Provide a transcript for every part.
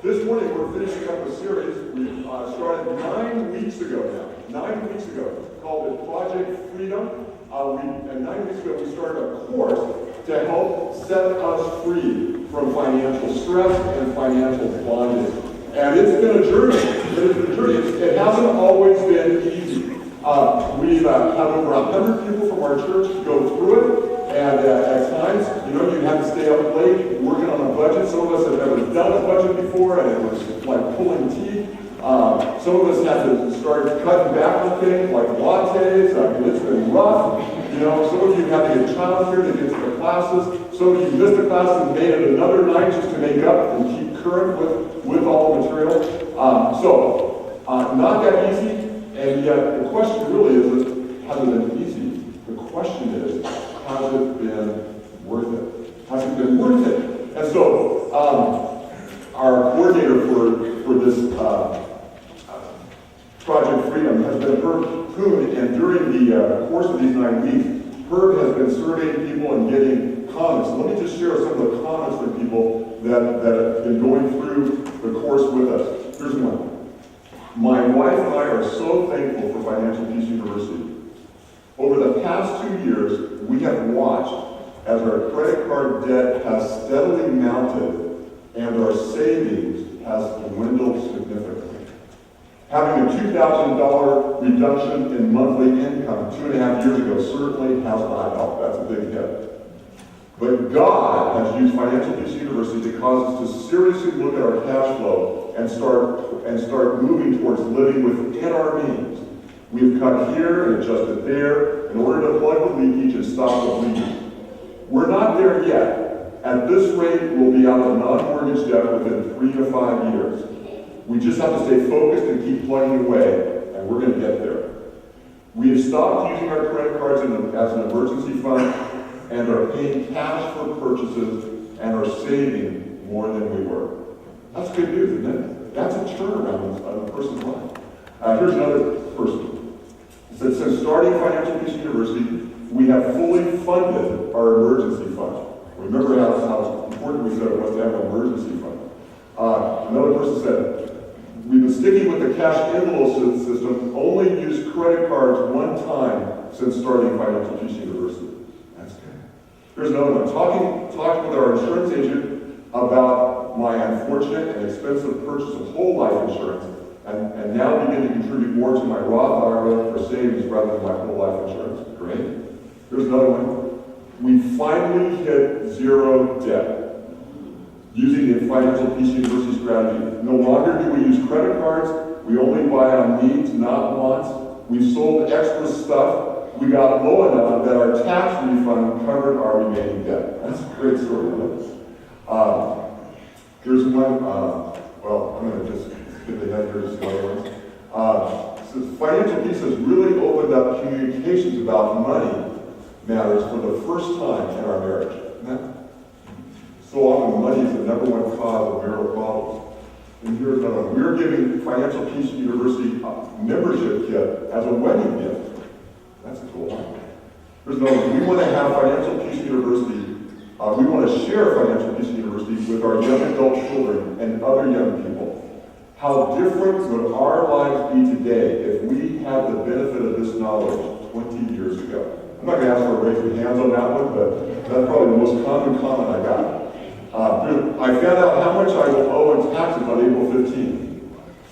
This morning we're finishing up a series we started 9 weeks ago now. 9 weeks ago, called it Project Freedom. And 9 weeks ago we started a course to help set us free from financial stress and financial bondage. And it's been a journey. It hasn't always been easy. We've had over 100 people from our church go through it. And at times, you have to stay up late working on a budget. Some of us have never done a budget before, and it was like pulling teeth. Some of us had to start cutting back on things like lattes. It's been rough. Some of you had to get childcare to get to the classes. Some of you missed the class and made it another night just to make up and keep current with all the material. Not that easy. And yet, the question really isn't, has it been easy? The question is, has it been worth it? Has it been worth it? And so, our coordinator for this Project Freedom has been Herb Kuhn, and during the course of these 9 weeks, Herb has been surveying people and getting comments. Let me just share some of the comments from people that have been going through the course with us. Here's one. My wife and I are so thankful for Financial Peace University. Over the past 2 years, we have watched as our credit card debt has steadily mounted and our savings has dwindled significantly. Having a $2,000 reduction in monthly income 2.5 years ago certainly has not helped. That's a big hit. But God has used Financial Peace University to cause us to seriously look at our cash flow and start moving towards living within our means. We've cut here and adjusted there in order to plug the leakage and stop the bleeding. We're not there yet. At this rate, we'll be out of non-mortgage debt within 3 to 5 years. We just have to stay focused and keep plugging away, and we're going to get there. We have stopped using our credit cards as an emergency fund and are paying cash for purchases and are saving more than we were. That's good news, isn't it? That's a turnaround on a person's life. Here's another person. It said, since starting Financial Peace University, we have fully funded our emergency fund. Remember how important we said it was to have an emergency fund. Another person said, we've been sticking with the cash envelope system, only used credit cards one time since starting Financial Peace University. That's good. Here's another one. Talking with our insurance agent about my unfortunate and expensive purchase of whole life insurance, and now begin to contribute more to my Roth IRA for savings rather than my whole life insurance. Great. Here's another one. We finally hit zero debt using the Financial Peace University strategy. No longer do we use credit cards. We only buy on needs, not wants. We've sold extra stuff. We got low enough that our tax refund covered our remaining debt. That's a great story, isn't it? Here's one. Well, I'm going to just get the head here to some other ones. Says Financial Peace has really opened up communications about money matters for the first time in our marriage. Isn't that? So often money is the number one cause of marital problems. And here's another one. We're giving Financial Peace University a membership kit as a wedding gift. That's a cool one. Here's another one. We want to have Financial Peace University, we want to share Financial Peace University with our young adult children and other young people. How different would our lives be today if we had the benefit of this knowledge 20 years ago? I'm not going to ask for a raise of hands on that one, but that's probably the most common comment I got. I found out how much I will owe in taxes on April 15th.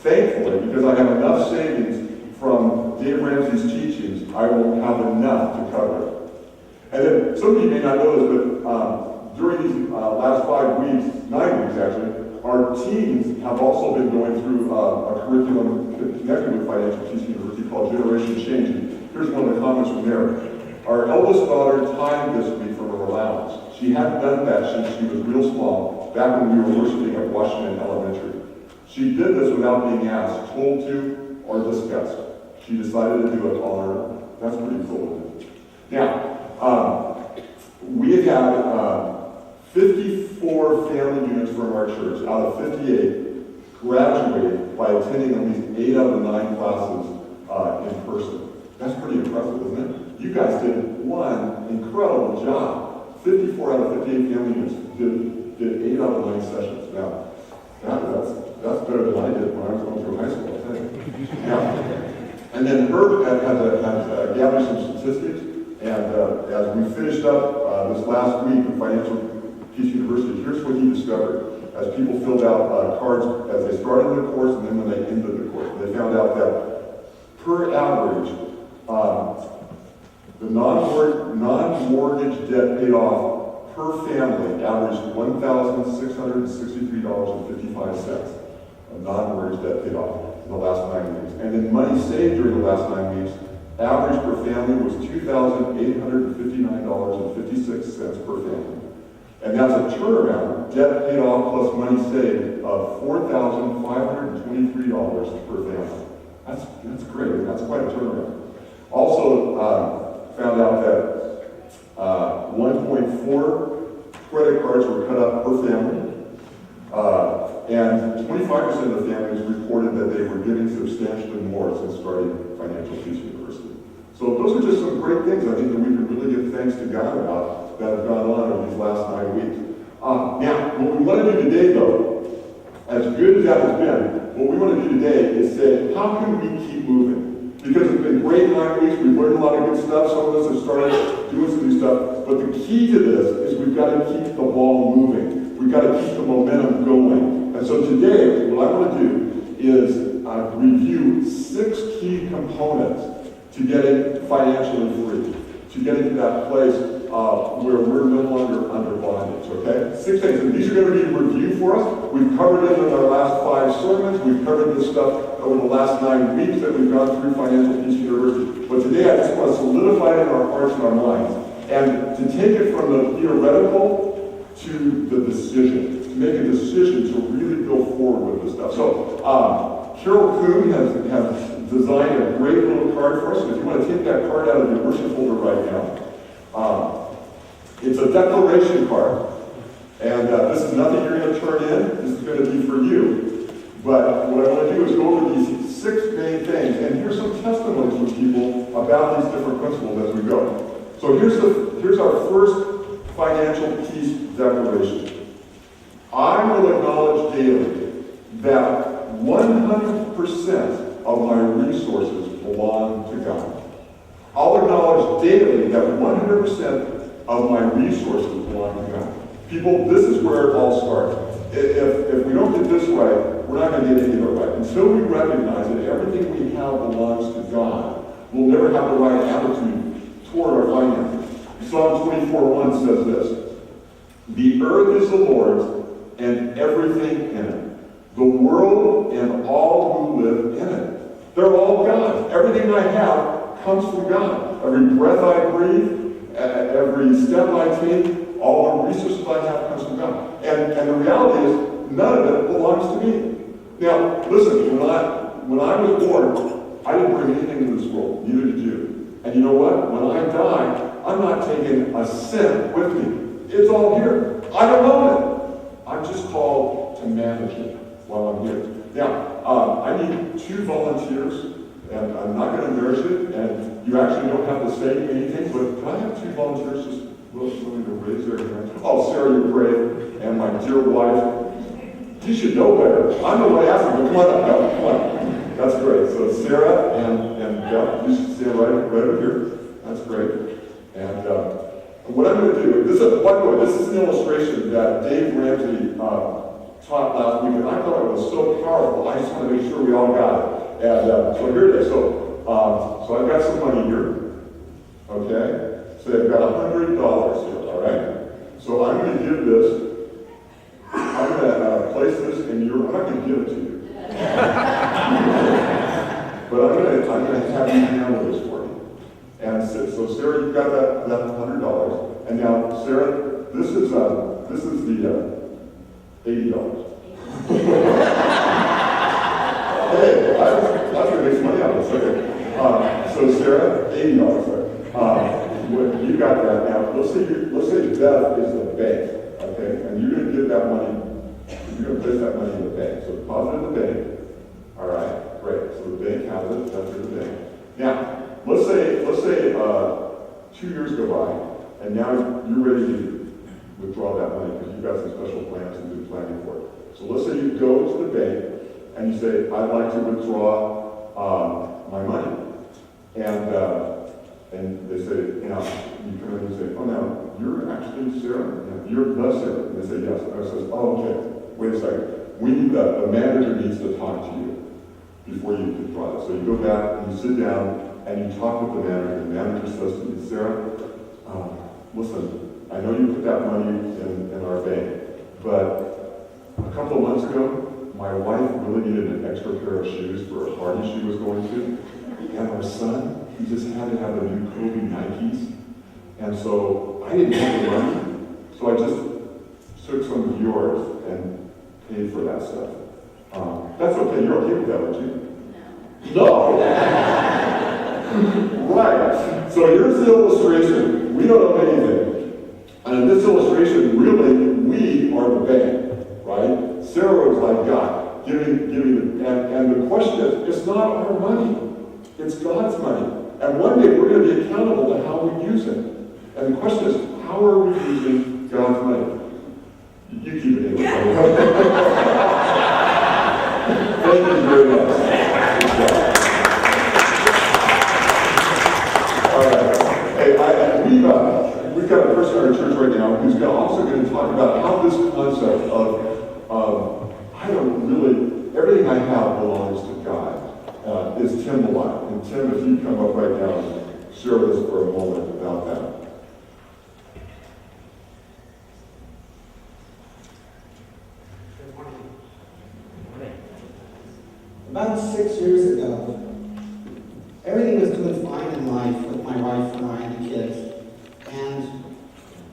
Thankfully, because I have enough savings from Dave Ramsey's teachings, I will have enough to cover it. And then, some of you may not know this, but during these last 5 weeks, 9 weeks actually, our teens have also been going through a curriculum connected with Financial Peace University called Generation Change. And here's one of the comments from there. Our eldest daughter timed this week from her allowance. She hadn't done that since she was real small, back when we were worshiping at Washington Elementary. She did this without being asked, told to, or discussed. She decided to do it on her own. That's pretty cool, isn't it? Now, we have had 54 family units from our church out of 58 graduated by attending at least 8 out of the 9 classes in person. That's pretty impressive, isn't it? You guys did one incredible job. 54 out of 58 family units did 8 out of 9 sessions. Now, that's And then Herb has gathered some statistics, and as we finished up this last week at Financial Peace University, here's what he discovered as people filled out cards as they started the course and then when they ended the course. They found out that per average, the non-mortgage debt paid off per family averaged $1,663.55 of non-mortgage debt paid off in the last 9 weeks. And then money saved during the last 9 weeks, average per family was $2,859.56 per family. And that's a turnaround, debt paid off plus money saved, of $4,523 per family. That's great. That's quite a turnaround. Also found out that 1.4 credit cards were cut up per family. And 25% of the families reported that they were giving substantially more since starting Financial Peace University. So those are just some great things I think that we can really give thanks to God about that have gone on over these last 9 weeks. Now, what we want to do today, though, as good as that has been, what we want to do today is say, how can we keep moving? Because it's been great 9 weeks, we've learned a lot of good stuff, some of us have started doing some new stuff, but the key to this is we've got to keep the ball moving. We've got to keep the momentum going. And so today, what I want to do is review 6 key components to getting financially free, to getting to that place where we're no longer under bondage, okay? 6 things, and these are going to be a review for us. We've covered it in our last 5 sermons. We've covered this stuff over the last 9 weeks that we've gone through Financial Peace University. But today I just want to solidify it in our hearts and our minds, and to take it from the theoretical to the decision, to make a decision to really go forward with this stuff. So, Carol Kuhn has designed a great little card for us. And if you want to take that card out of your worship folder right now, it's a declaration card. And this is nothing you're going to turn in. This is going to be for you. But what I want to do is go over these 6 main things and hear some testimonies from people about these different principles as we go. So here's our first financial peace declaration. I will acknowledge daily that 100% of my resources belong to God. I'll acknowledge daily that 100% of my resources belong to God. People, this is where it all starts. If we don't get this right, we're not going to get any of it right. Until we recognize that everything we have belongs to God, we'll never have the right attitude toward our finances. Psalm 24:1 says this: "The earth is the Lord's and everything in it, the world and all who live in it." They're all God's. Everything I have comes from God. Every breath I breathe, every step I take, all the resources I have comes from God. And the reality is, none of it belongs to me. Now, listen, when I was born, I didn't bring anything into this world, neither did you. And you know what? When I die, I'm not taking a cent with me. It's all here. I don't own it. I'm just called to manage it while I'm here. Now, I need 2 volunteers, and I'm not going to embarrass it, and you actually don't have to say anything, but can I have 2 volunteers just willing to raise their hands? Oh, Sarah, you're brave, and my dear wife. You should know better. I'm the one asking, but come on up, come on. That's great. So Sarah and Jeff, you should stand right over here. That's great. And what I'm going to do, by the way, this is an illustration that Dave Ramsey taught last week, and I thought it was so powerful. I just want to make sure we all got it. And so here it is. So I've got some money here. Okay? So I've got $100 here, all right? So I'm going to give this, I'm going to place this in your, I'm not going to give it to you. But I'm going to have you handle this for me. And so Sarah, you've got that $100. And now, Sarah, this is the $80. Hey, that's going to make some money out of this. Okay. So Sarah, $80. You got that. Now, let's say Beth is the bank, okay? And you're going to give that money. You're going to place that money in the bank. So deposit in the bank. All right, great. So the bank has it. That's in the bank. Now, let's say 2 years go by, and now you're ready to withdraw that money because you've got some special plans and been planning for it. So let's say you go to the bank and you say, "I'd like to withdraw my money." And they say, you come in and say, oh, now, you're actually Sarah? You're the Sarah. And they say, yes. And I says, oh, okay, wait a second. The manager needs to talk to you before you can try this. So you go back and you sit down and you talk with the manager. The manager says to me, Sarah, listen, I know you put that money in our bank, but a couple of months ago, my wife really needed an extra pair of shoes for a party she was going to. And our son, he just had to have the new Kobe Nikes. And so I didn't have the money. So I just took some of yours and paid for that stuff. That's okay. You're okay with that, aren't you? No. Right. So here's the illustration. We don't know anything. And in this illustration, really, we are the bank, right? Sarah is like God, giving and the question is, it's not our money. It's God's money. And one day we're going to be accountable to how we use it. And the question is, how are we using God's money? You keep it in. Thank you very much. All right. Hey, we've got a person in our church right now who's also going to talk about how this concept of everything I have belongs to God. Is Tim alive? And Tim, if you come up right now and share with us for a moment about that. About 6 years ago, everything was doing fine in life with my wife and I and the kids. And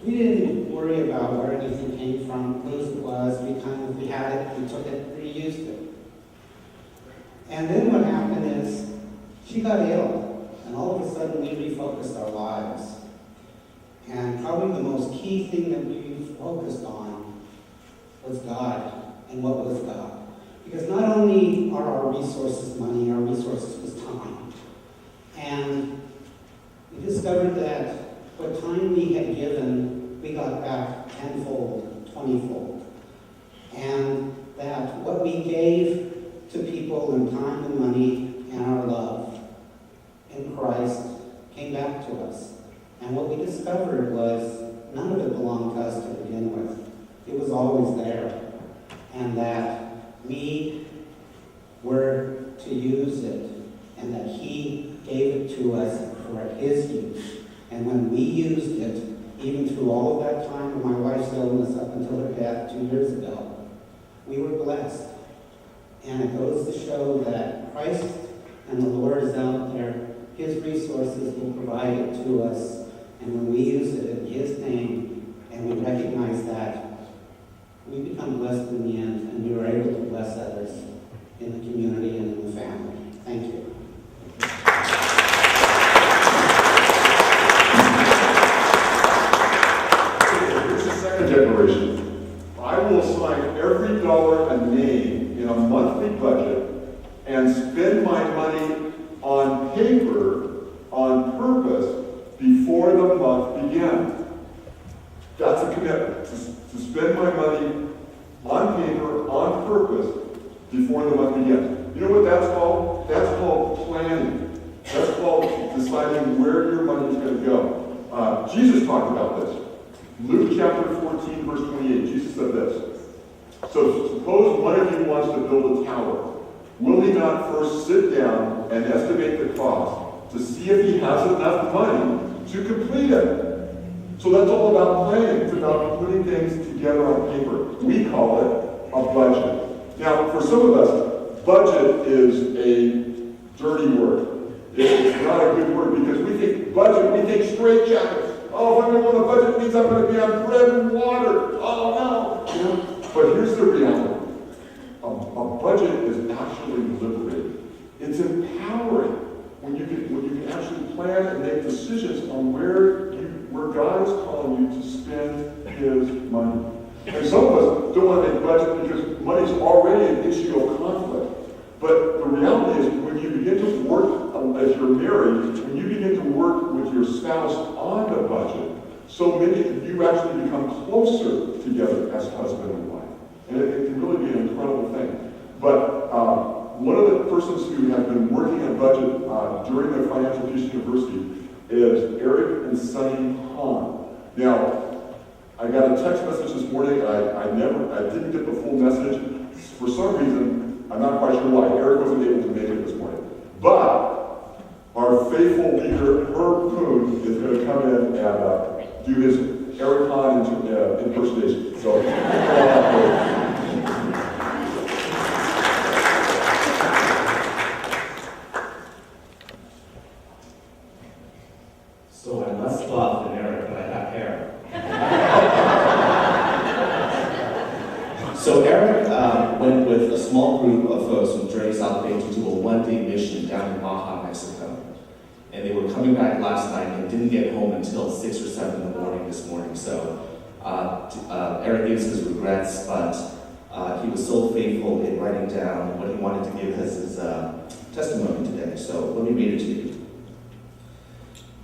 we didn't worry about where anything came from, whose it was. We had it, we took it, we used it. And then what happened is, she got ill, and all of a sudden we refocused our lives. And probably the most key thing that we focused on was God, and what was God. Because not only are our resources money, our resources was time. And we discovered that what time we had given, we got back tenfold, 20-fold. And that what we gave to people in time and money and our love in Christ came back to us. And what we discovered was none of it belonged to us to begin with. It was always there. And that we were to use it, and that He gave it to us for His use. And when we used it, even through all of that time of my wife's illness up until her death 2 years ago, we were blessed. And it goes to show that Christ and the Lord is out there. His resources will provide it to us. And when we use it in His name, and we recognize that, we become blessed in the end, and we are able to bless others in the community and in the family. Thank you. Here's the second declaration. I will assign every dollar a name in a monthly budget and spend my money on paper on purpose before the month begins. That's a commitment, to spend my money on paper, on purpose, before the month begins. You know what that's called? That's called planning. That's called deciding where your money is going to go. Jesus talked about this. Luke chapter 14, verse 28, Jesus said this. So suppose one of you wants to build a tower. Will he not first sit down and estimate the cost to see if he has enough money to complete it? So that's all about planning. It's about putting things together on paper. We call it a budget. Now, for some of us, budget is a dirty word. It's not a good word because we think budget, we think straitjackets. Oh, if I'm going to go on a budget, it means I'm going to be on bread and water. Oh, no. You know? But here's the reality. A budget is actually liberating. It's empowering when you can actually plan and make decisions on where God is calling you to spend His money. And some of us don't want to make budget because money is already an issue of conflict. But the reality is when you begin to work, if you're married, when you begin to work with your spouse on a budget, so many of you actually become closer together as husband and wife. And it can really be an incredible thing. But one of the persons who have been working on budget during the Financial Peace University is Eric and Sunny Hahn. Now, I got a text message this morning, and I didn't get the full message. For some reason, I'm not quite sure why, Eric wasn't able to make it this morning. But our faithful leader, Herb Poon, is going to come in and do his Eric Hahn impersonation. So, So I'm less buff than Eric, but I have hair. So Eric went with a small group of folks from Journey South Bay to do a one-day mission down in Baja, Mexico. And they were coming back last night and didn't get home until 6 or 7 in the morning this morning. So Eric gives his regrets, but he was so faithful in writing down what he wanted to give as his testimony today. So let me read it to you.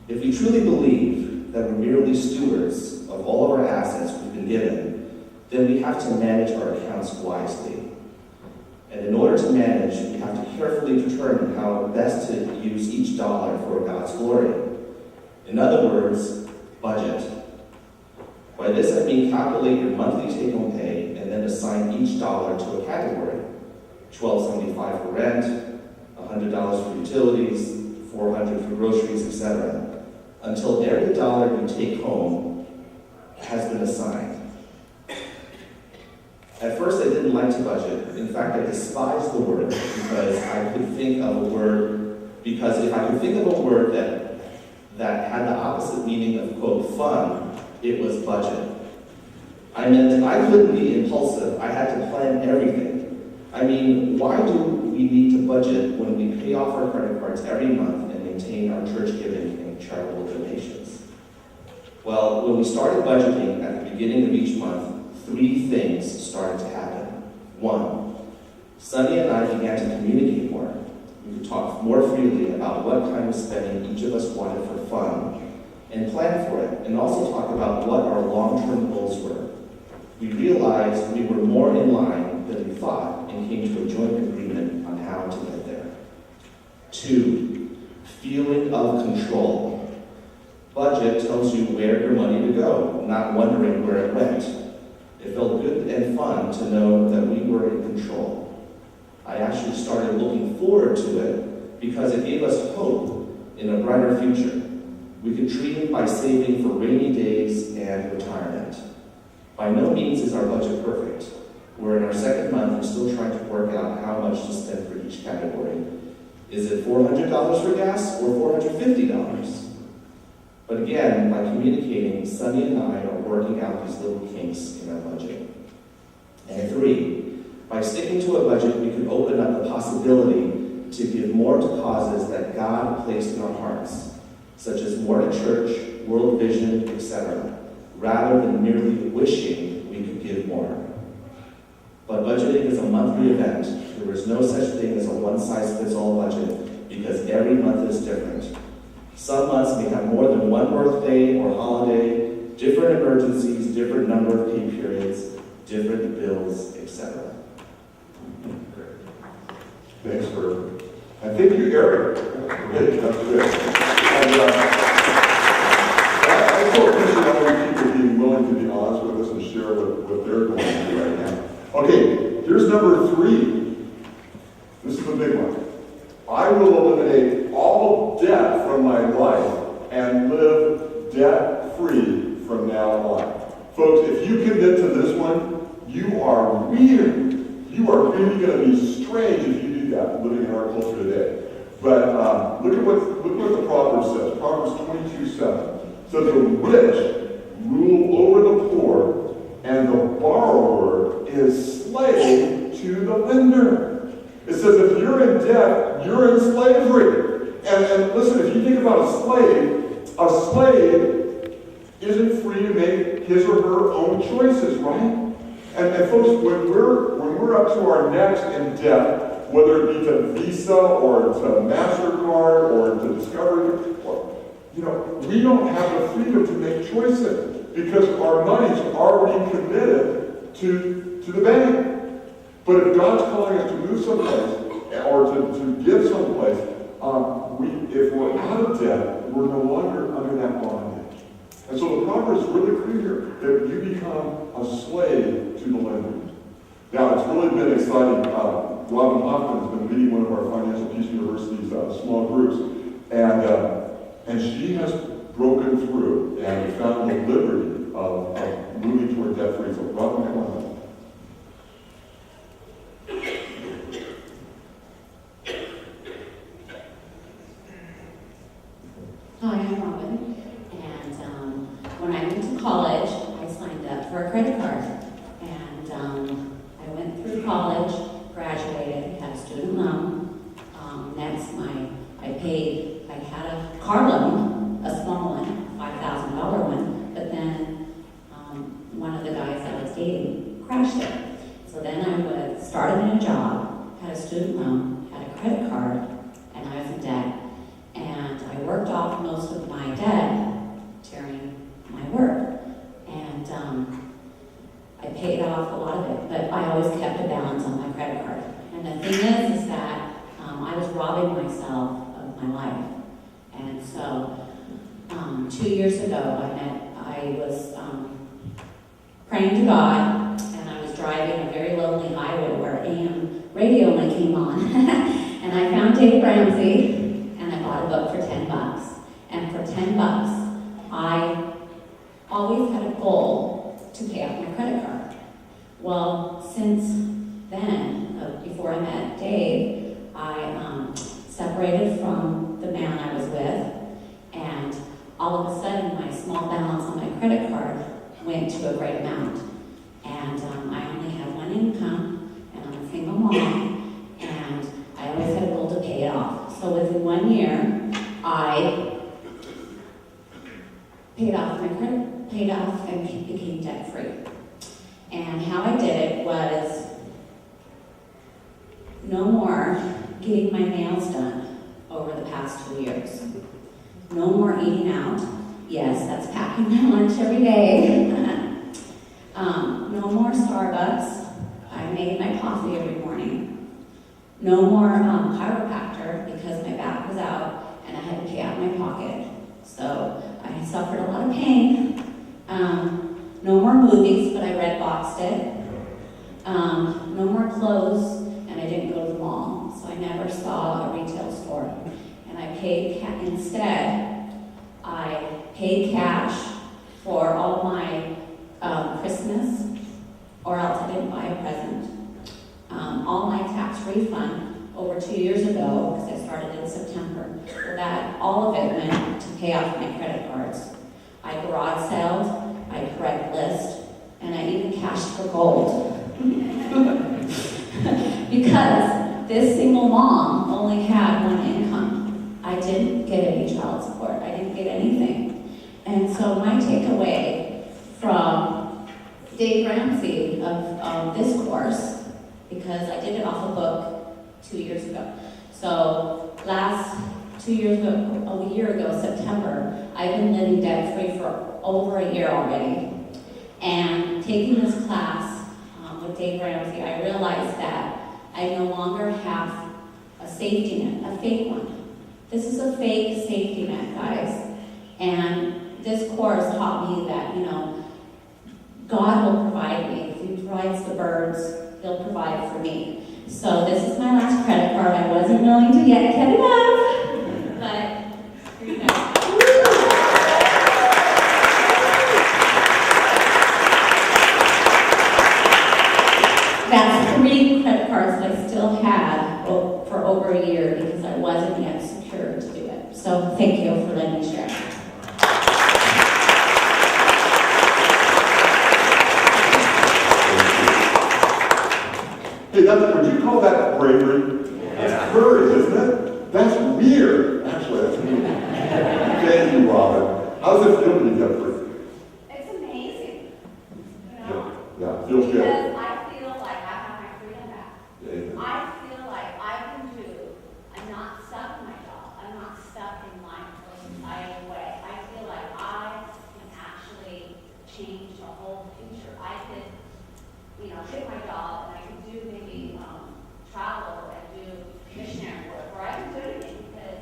If we truly believe that we're merely stewards of all of our assets we've been given, then we have to manage our accounts wisely. And in order to manage, we have to carefully determine how best to use each dollar for God's glory. In other words, budget. By this I mean calculate your monthly take-home pay and then assign each dollar to a category. $12.75 for rent, $100 for utilities, $400 for groceries, etc. Until every dollar you take home has been assigned. At first, I didn't like to budget. In fact, I despised the word because I could think of a word, because if I could think of a word that had the opposite meaning of, quote, fun, it was budget. I meant I couldn't be impulsive. I had to plan everything. I mean, why do we need to budget when we pay off our credit cards every month and maintain our church giving and charitable donations? Well, when we started budgeting at the beginning of each month, 3 things started to happen. 1, Sunny and I began to communicate more. We could talk more freely about what kind of spending each of us wanted for fun and plan for it, and also talk about what our long-term goals were. We realized we were more in line than we thought and came to a joint agreement on how to get there. 2, feeling of control. Budget tells you where your money to go, not wondering where it went. It felt good and fun to know that we were in control. I actually started looking forward to it because it gave us hope in a brighter future. We could dream by saving for rainy days and retirement. By no means is our budget perfect. We're in our 2nd month and still trying to work out how much to spend for each category. Is it $400 for gas or $450? But again, by communicating, Sunny and I are working out these little kinks in our budget. And 3, by sticking to a budget, we can open up the possibility to give more to causes that God placed in our hearts, such as more to church, World Vision, etc., rather than merely wishing we could give more. But budgeting is a monthly event. There is no such thing as a one-size-fits-all budget because every month is different. Some months may have more than one birthday or holiday, different emergencies, different number of pay periods, different bills, etc. thanks for, and thank you, Eric. Great, that's good. And I so appreciate all you people being willing to be honest with us and share what they're going through right now. Okay, here's number 3. This is the big one. I will eliminate all debt from my life and live debt-free from now on. Folks, if you commit to this one, you are weird. You are really going to be strange if you do that, living in our culture today. But look at what the Proverbs says. Proverbs 22:7 says, the rich rule over the poor, and the borrower is slave to the lender. It says if you're in debt, you're in slavery. And listen, if you think about a slave isn't free to make his or her own choices, right? And folks, when we're up to our necks in debt, whether it be to Visa or to MasterCard or to Discovery, we don't have the freedom to make choices because our money's already committed to the bank. But if God's calling us to move someplace or to give someplace, if we're out of debt, we're no longer under that bondage. And so the Proverbs is really clear here, that you become a slave to the lender. Now, it's really been exciting. Robin Hoffman has been leading one of our Financial Peace University's small groups, and she has broken through and found the liberty of moving toward debt-free. So, Robin, come on up. Hi, I'm Robin, and when I went to college, I signed up for a credit card, and I went through college, graduated, had a student loan. Next, I had a car loan, a small one, $5,000 one, but then one of the guys I was dating crashed it. So then I started in a job, had a student loan, had a credit card, and I was in debt. And I worked off most of my debt during my work. And I paid off a lot of it, but I always kept a balance on my credit card. And the thing is that I was robbing myself of my life. And so 2 years ago, I was praying to God, and I was driving a very lonely highway where AM radio only came on. And I found Dave Ramsey, and I bought a book for $10. And for $10, I always had a goal to pay off my credit card. Well, since then, before I met Dave, I separated from the man I was with, and all of a sudden, my small balance on my credit card went to a great amount. And I only have one income, and I'm a single mom, and I always had a goal to pay it off. So within 1 year, I paid off and became debt-free. And how I did it was no more getting my nails done over the past 2 years. No more eating out. Yes, that's packing my lunch every day. No more Starbucks. I made my coffee every morning. No more chiropractor because my back was out and I had to pay out of my pocket. So I suffered a lot of pain. No more movies, but I red boxed it. No more clothes, and I didn't go to the mall. So I never saw a retail store. And I paid instead, I paid cash for all my Christmas, or else I didn't buy a present. All my tax refund over 2 years ago, because I started in September, that all of it went to pay off my credit cards. I garage saled, I Craigslist, and I even cashed for gold. Because this single mom only had one income. I didn't get any child support. I didn't get anything. And so my takeaway from Dave Ramsey of this course, because I did it off a book 2 years ago. So a year ago, September, I've been living debt-free for over a year already. And taking this class with Dave Ramsey, I realized that I no longer have a safety net, a fake one. This is a fake safety net, guys. And this course taught me that, God will provide me. If He provides the birds, He'll provide for me. So this is my last credit card. I wasn't willing to get it up, but here you go. That's 3 credit cards that I still had for over a year because I wasn't yet secure to do it. So thank you for letting me share. Hey, would you call that bravery? Yeah. That's courage, isn't it? That's weird. Actually, that's weird. Thank you, Robin. How's it feel to be debt-free? It's amazing. Yeah, it feels good. Because I feel like I have my freedom back. Yeah. I feel like I'm not stuck in my job. I'm not stuck in my society way. I feel like I can actually change the whole future. I could, quit my job and I could do maybe travel and do missionary work, or I can do it again because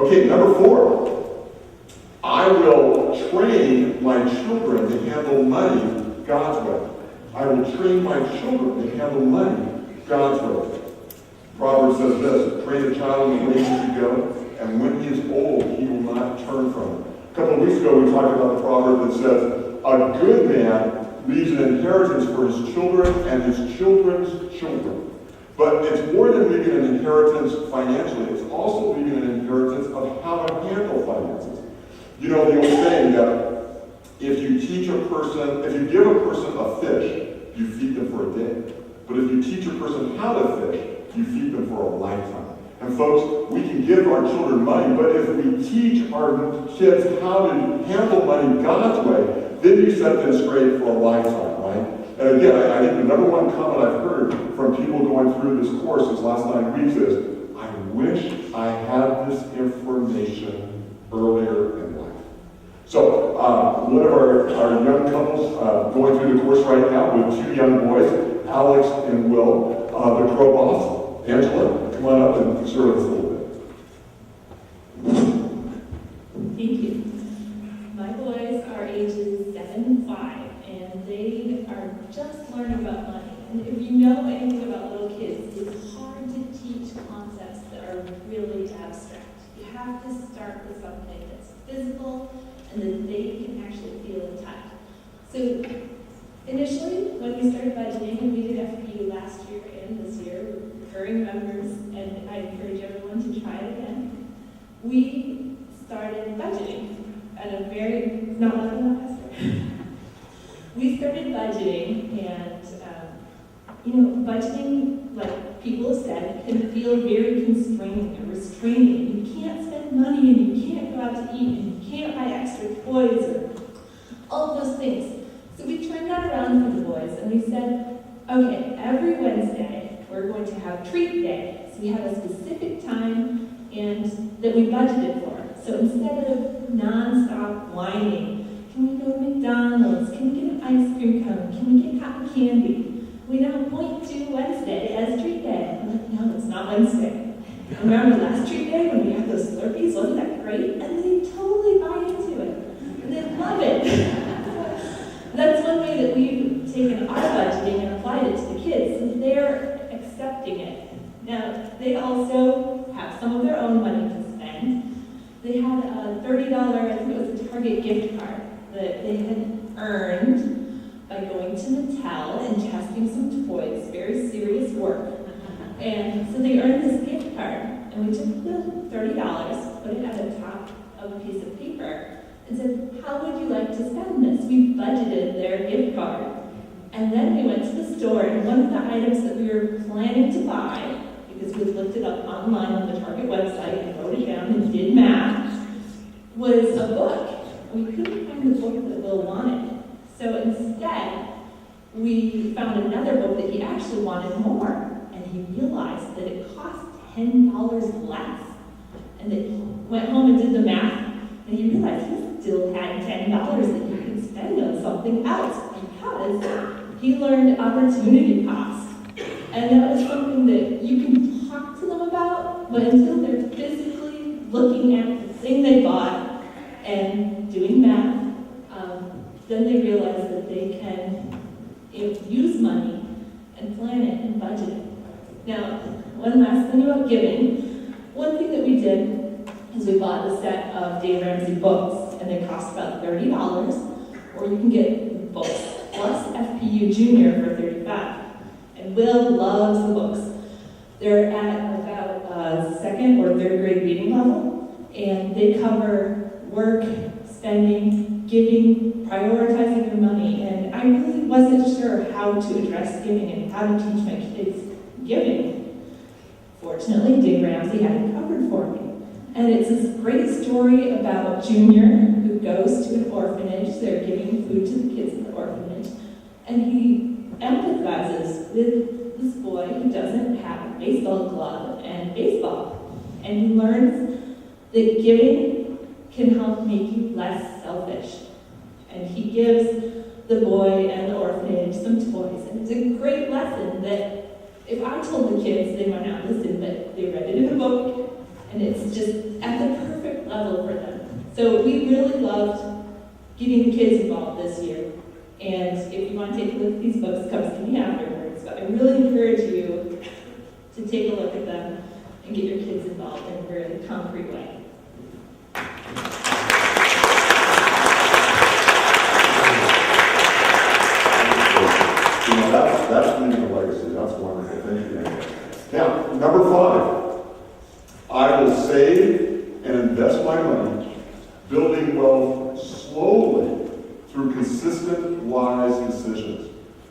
Okay, number 4. I will train my children to handle money God's way. I will train my children to handle money God's way. Proverbs says this, train a child in the way he should go, and when he is old, he will not turn from it. A couple of weeks ago, we talked about the proverb that says, a good man leaves an inheritance for his children and his children's children. But it's more than leaving an inheritance financially. It's also leaving an inheritance of how to handle finances. You know the old saying that if you give a person a fish, you feed them for a day. But if you teach a person how to fish, you feed them for a lifetime. And folks, we can give our children money, but if we teach our kids how to handle money God's way, then you set them straight for a lifetime, right? And again, I think the number one comment I've heard from people going through this course these last 9 weeks is, I wish I had this information earlier in life. So, one of our young couples going through the course right now with 2 young boys, Alex and Will, the Crow Boss. Angela, come on up and share with us a little bit. Thank you. My boys are ages 7 and 5, and they are just learning about money. And if you know anything about little kids, it's hard to teach concepts that are really abstract. You have to start with something that's physical and that they can actually feel and touch. So initially, when we started budgeting, and we did FPU last year and this year, recurring members, and I encourage everyone to try it again, we started budgeting at a very, not like a pastor. We started budgeting, and budgeting, like people have said, can feel very constraining or restraining. You can't spend money, and you can't go out to eat, and you can't buy extra toys, or all of those things. So we turned that around for the boys, and we said, okay, every Wednesday, we're going to have treat day. So we have a specific time and that we budgeted for. So instead of non-stop whining, can we go to McDonald's? Can we get an ice cream cone? Can we get cotton candy? We now point to Wednesday as treat day. I'm like, no, it's not Wednesday. Remember last treat day when we had those Slurpees? Wasn't that great? And they totally buy into it. And they love it. That's one way that we've taken our budgeting and applied it to the kids. So they're accepting it. Now, they also have some of their own money to spend. They had a $30, I think it was a Target gift card that they had earned by going to Mattel and testing some toys, very serious work. And so they earned this gift card, and we took the $30, put it at the top of a piece of paper, and said, how would you like to spend this? We budgeted their gift card. And then we went to the store, and one of the items that we were planning to buy, because we looked it up online on the Target website and wrote it down and did math, was a book. We couldn't find the book that Will wanted. So instead, we found another book that he actually wanted more. And he realized that it cost $10 less. And that he went home and did the math, and he realized he still had $10 that he could spend on something else because he learned opportunity cost. And that was something that you can talk to them about, but until they're physically looking at the thing they bought and doing math, then they realize that they can use money and plan it and budget it. Now, one last thing about giving. One thing that we did is we bought a set of Dave Ramsey books, and they cost about $30, or you can get books plus FPU Junior for $35. And Will loves the books. They're at about second or third grade reading level, and they cover work, spending, giving, prioritizing your money. And I really wasn't sure how to address giving and how to teach my kids giving. Fortunately, Dave Ramsey had it covered for me. And it's this great story about Junior who goes to an orphanage. They're giving food to the kids in the orphanage. And he empathizes with this boy who doesn't have a baseball glove and baseball. And he learns that giving can help make you less selfish. And he gives the boy and the orphanage some toys. And it's a great lesson that if I told the kids, they might not listen, but they read it in a book, and it's just at the perfect level for them. So we really loved getting the kids involved this year. And if you want to take a look at these books, come see me afterwards. But I really encourage you to take a look at them and get your kids involved in a very concrete way. That's leaving a legacy. That's wonderful. Thank you, Andy. Now, number 5. I will save and invest my money, building wealth slowly through consistent, wise decisions.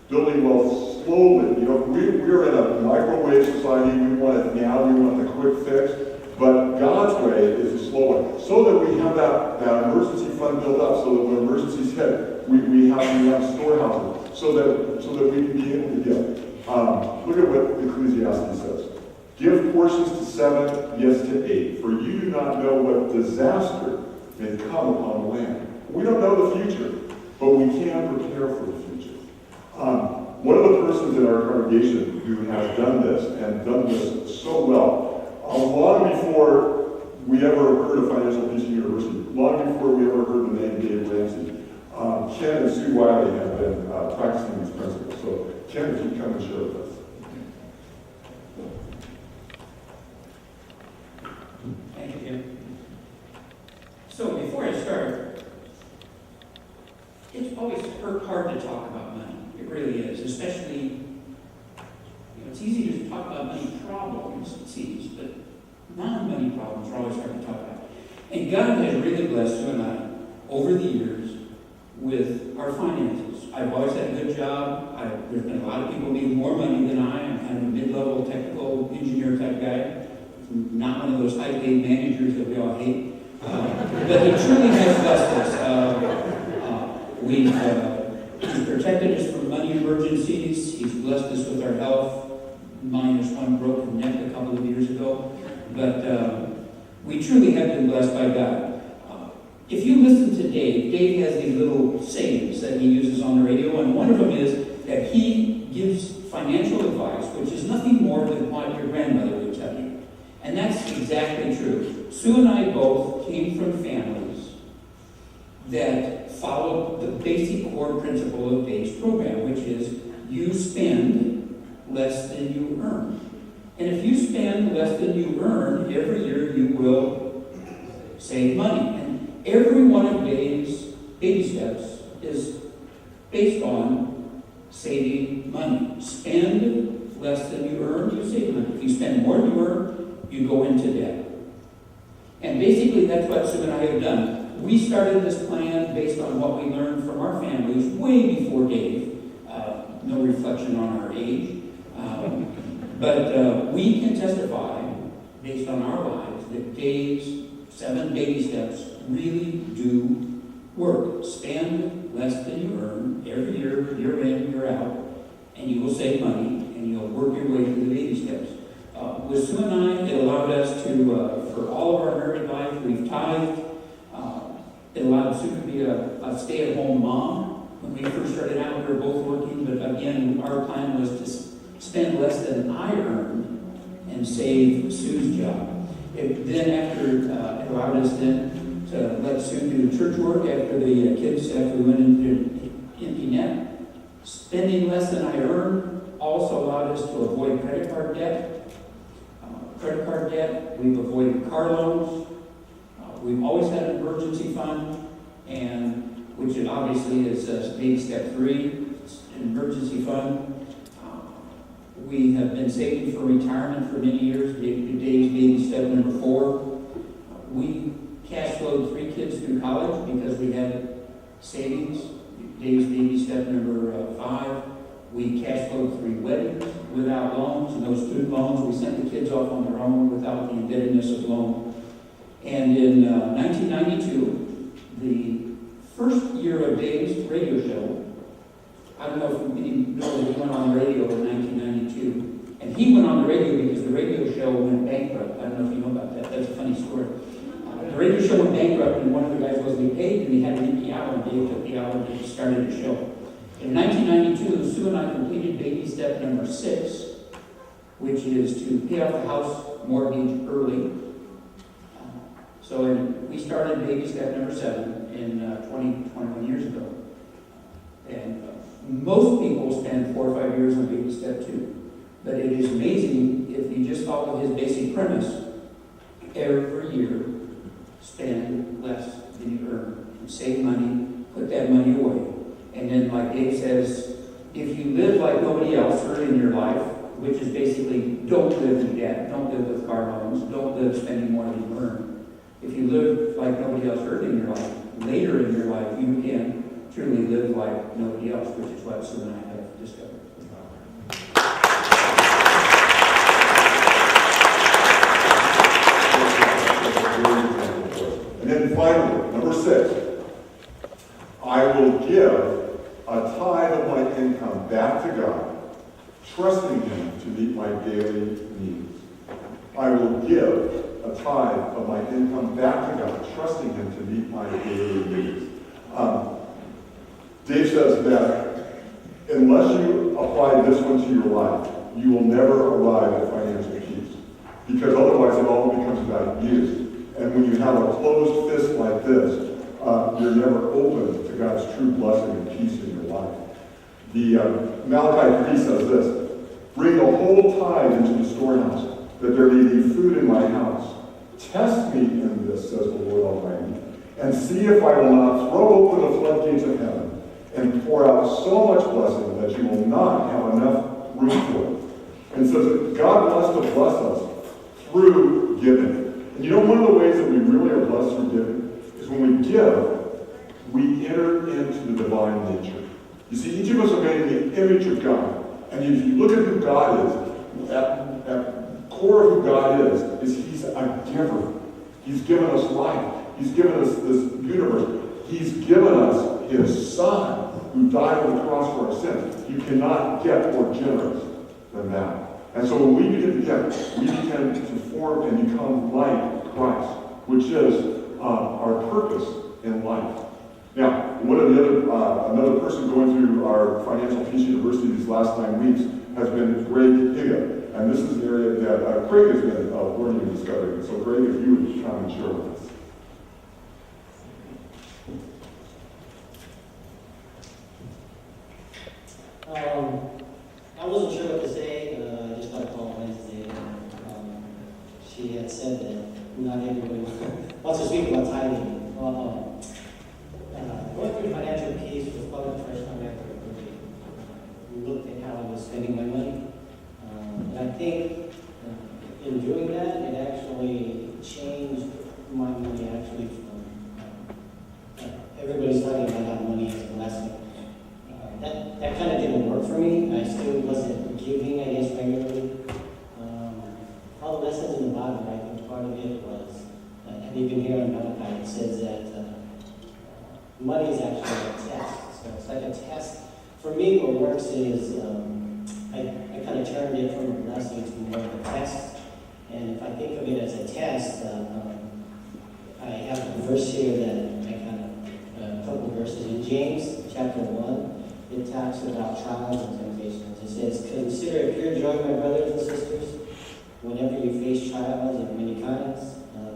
Building wealth slowly. You know, we're in a microwave society. We want it now. We want the quick fix. But God's way is a slow way. So that we have that emergency fund built up, so that when emergencies hit, we have storehouses. So that we can be able to give. Look at what Ecclesiastes says. Give portions to 7, yes to 8, for you do not know what disaster may come upon the land. We don't know the future, but we can prepare for the future. One of the persons in our congregation who has done this, and done this so well, long before we ever heard of Financial Peace University, long before we ever heard the name Dave Ramsey, Ken and Sue Wiley have been practicing these principles. So, Ken, if you come and share with us. Thank you, Jim. So, before I start, it's always hard to talk about money. It really is, especially, it's easy to talk about money problems, it seems, but non-money problems are always hard to talk about. And God has really blessed you and I over the years with our finances. I've always had a good job. There's been a lot of people making more money than I. I'm kind of a mid-level technical engineer type guy. Not one of those high-paid managers that we all hate. But he truly has blessed us. He's protected us from money emergencies. He's blessed us with our health, minus one broken neck a couple of years ago. But we truly have been blessed by God. If you listen to Dave has these little sayings that he uses on the radio, and one of them is that he gives financial advice, which is nothing more than what your grandmother would tell you. And that's exactly true. Sue and I both came from families that followed the basic core principle of Dave's program, which is you spend less than you earn. And if you spend less than you earn, every year you will save money. Every one of Dave's baby steps is based on saving money. Spend less than you earn, you save money. If you spend more than you earn, you go into debt. And basically that's what Sue and I have done. We started this plan based on what we learned from our families way before Dave. No reflection on our age. But we can testify, based on our lives, that Dave's 7 baby steps really do work. Spend less than you earn every year, year in, year out, and you will save money, and you'll work your way through the baby steps. With Sue and I, it allowed us to, for all of our married life, we've tithed. It allowed Sue to be a stay-at-home mom. When we first started out, we were both working, but again, our plan was to spend less than I earned and save Sue's job. Then it allowed us then to let Sue do church work after we went into empty net. Spending less than I earned also allowed us to avoid credit card debt. We've avoided car loans. We've always had an emergency fund, and which obviously is baby step 3, an emergency fund. We have been saving for retirement for many years. Dave's baby step number 4. We cash flowed 3 kids through college because we had savings. Dave's baby step number 5. We cash flowed 3 weddings without loans, and those student loans, we sent the kids off on their own without the indebtedness of loan. And in 1992, the first year of Dave's radio show, I don't know if you know that he went on the radio in 1992. And he went on the radio because the radio show went bankrupt. I don't know if you know about that. That's a funny story. The radio show went bankrupt, and one of the guys wasn't being paid, and he had an empty hour, and Dave took the hour and started the show. In 1992, Sue and I completed baby step number 6, which is to pay off the house mortgage early. So we started baby step number 7 in 21 years ago. And most people spend 4 or 5 years on baby step 2. But it is amazing if you just follow his basic premise. Every year, spend less than you earn. Save money, put that money away. And then, like Dave says, if you live like nobody else early in your life, which is basically don't live in debt, don't live with car loans, don't live spending more than you earn. If you live like nobody else early in your life, later in your life, you can truly live like nobody else, which is what Sue and I have discovered. And then finally, number 6, I will give a tithe of my income back to God, trusting Him to meet my daily needs. I will give a tithe of my income back to God, trusting Him to meet my daily needs. Dave says that unless you apply this one to your life, you will never arrive at financial peace. Because otherwise it all becomes about you. And when you have a closed fist like this, you're never open to God's true blessing and peace in your life. The Malachi 3 says this, bring the whole tithe into the storehouse, that there may be food in my house. Test me in this, says the Lord Almighty, and see if I will not throw open the floodgates of heaven and pour out so much blessing that you will not have enough room for it. And says that God wants to bless us through giving. And you know, one of the ways that we really are blessed through giving is when we give, we enter into the divine nature. You see, each of us are made in the image of God. And if you look at who God is, at core of who God is He's a giver. He's given us life. He's given us this universe. He's given us His Son, who died on the cross for our sins. You cannot get more generous than that. And so when we begin to give, we begin to form and become like Christ, which is our purpose in life. Now, one of the other, another person going through our Financial Peace University these last 9 weeks has been Greg Higa. And this is the area that Craig has been learning and discovering. So Greg, if you would come and share with us. I wasn't sure what to say. I just got a call Wednesday. She had said that not everybody wants to speak about tithing. Going through financial peace was probably the first time I ever really looked at how I was spending my money. And I think in doing that, it actually changed my money actually from everybody's talking about how money is a blessing. That kind of didn't work for me. I still wasn't giving, I guess, regularly. All the lessons in the Bible, I think part of it was, and even here in Malachi, it says that money is actually a test. So it's like a test. For me, what works is I kind of turned it from a blessing to more of a test. And if I think of it as a test, I have a verse here that I kind of, a couple verses in James chapter 1. It talks about trials and temptations. It says, consider it pure joy, my brothers and sisters, whenever you face trials of many kinds,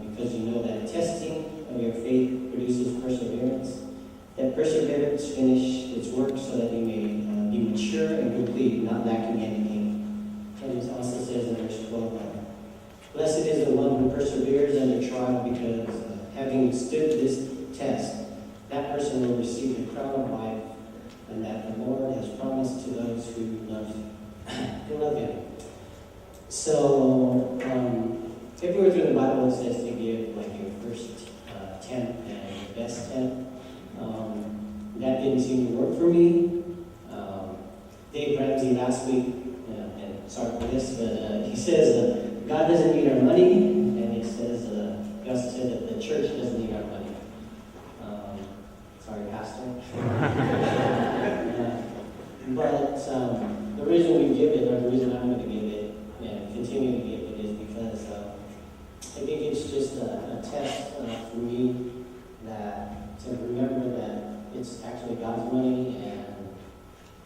because you know that testing of your faith produces perseverance. That perseverance finish its work so that you may be mature and complete, not lacking anything. And it also says in verse 12, blessed is the one who perseveres under trial, because having stood this test, that person will receive the crown of life, and that the Lord has promised to those who love Him. So, everywhere through the Bible it says to give like your first tenth and your best tenth. That didn't seem to work for me. Dave Ramsey last week, and sorry for this, but he says God doesn't need our money, and he says, he also said that the church doesn't need our money. Sorry, Pastor. But the reason we give it, or the reason I'm going to give it, and continue to give it, is because I think it's just a test for me to remember that it's actually God's money, and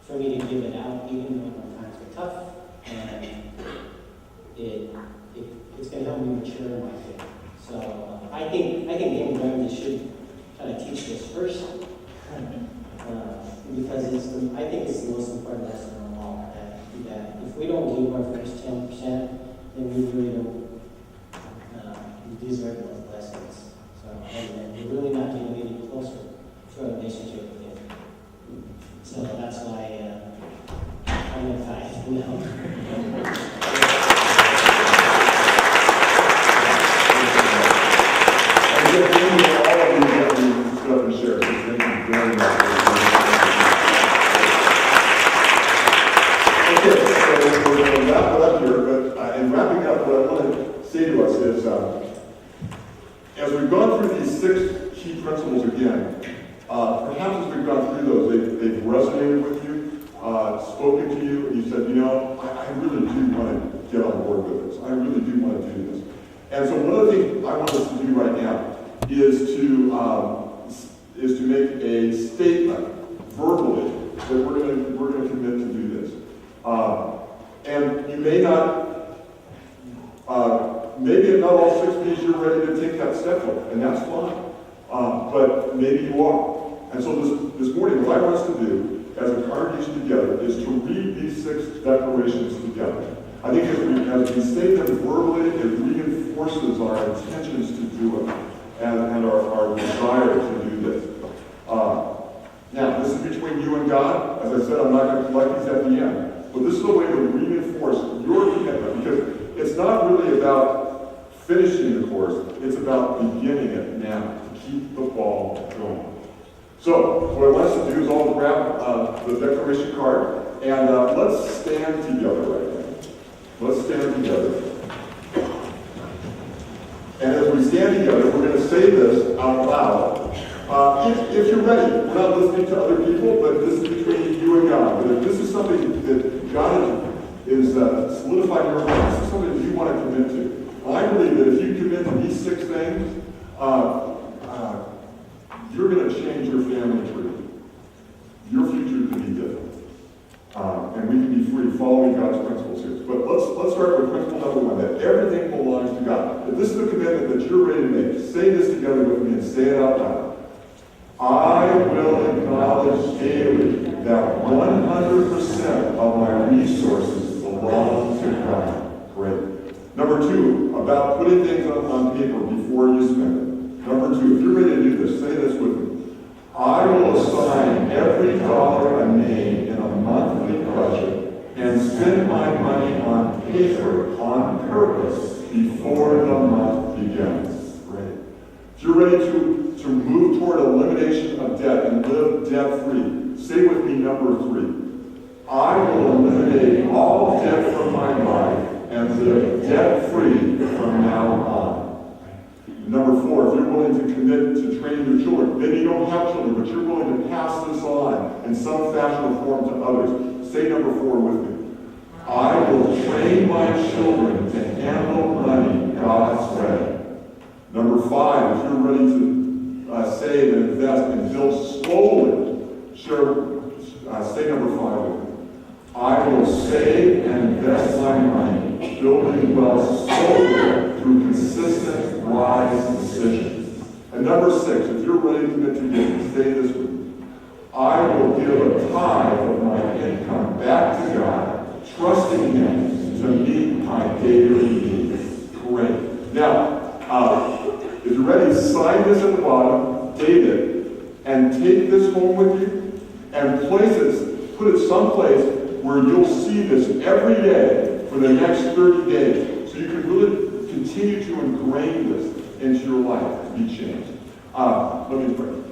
for me to give it out, even when times are tough, and it's going to help me mature in my faith. So I think game government should kind of teach this first. Because I think it's the most important lesson of all, that if we don't give our first 10%, then we really don't deserve those blessings. So, and we're really not getting any closer to a relationship with Him. So that's why I'm in fact, as we've gone through these 6 key principles again, perhaps as we've gone through those, they've resonated with you, spoken to you, and you said, I really do want to get on board with this. I really do want to do this. And so one of the things I want us to do right now is to make a statement verbally that we're going to commit to do this. And you may not. Maybe not all 6 days you're ready to take that step yet, and that's fine. But maybe you are. And so this morning, what I want us to do as a congregation together is to read these 6 declarations together. I think as we say them verbally, it reinforces our intentions to do it and our desire to do this. Now, this is between you and God. As I said, I'm not going to collect these at the end. But this is a way to reinforce your commitment, because it's not really about finishing the course, it's about beginning it now, to keep the ball going. So, what I want us to do is all grab the declaration card, and let's stand together right now. Let's stand together. And as we stand together, we're going to say this out loud. If you're ready, we're not listening to other people, but this is between you and God. But if this is something that God is solidifying in your heart, this is something that you want to commit to. Well, I believe that if you commit to these 6 things, you're going to change your family tree. Your future can be different. And we can be free following God's principles here. But let's start with principle number 1, that everything belongs to God. If this is a commitment that you're ready to make, say this together with me and say it out loud. I will acknowledge daily that 100% of my resources belong to God. Great. Number 2, about putting things on paper before you spend it. Number 2, if you're ready to do this, say this with me. I will assign every dollar I make in a monthly budget and spend my money on paper on purpose before the month begins. Great. If you're ready to move toward elimination of debt and live debt-free, say with me number 3. I will eliminate all debt from my life and live debt-free from now on. Number 4, if you're willing to commit to training your children, maybe you don't have children, but you're willing to pass this on in some fashion or form to others, say number 4 with me. I will train my children to handle money God's way. Number 5, if you're ready to save and invest and build slowly, say number 5 with me. I will save and invest my money, building wealth slowly through consistent, wise decisions. And number 6, if you're ready to commit to giving, say this with me. I will give a tithe of my income back to God, trusting Him to meet my daily needs. Great. Now, if you're ready, sign this at the bottom, date it, and take this home with you, and put it someplace where you'll see this every day for the next 30 days. So you can really continue to ingrain this into your life to be changed. Let me pray.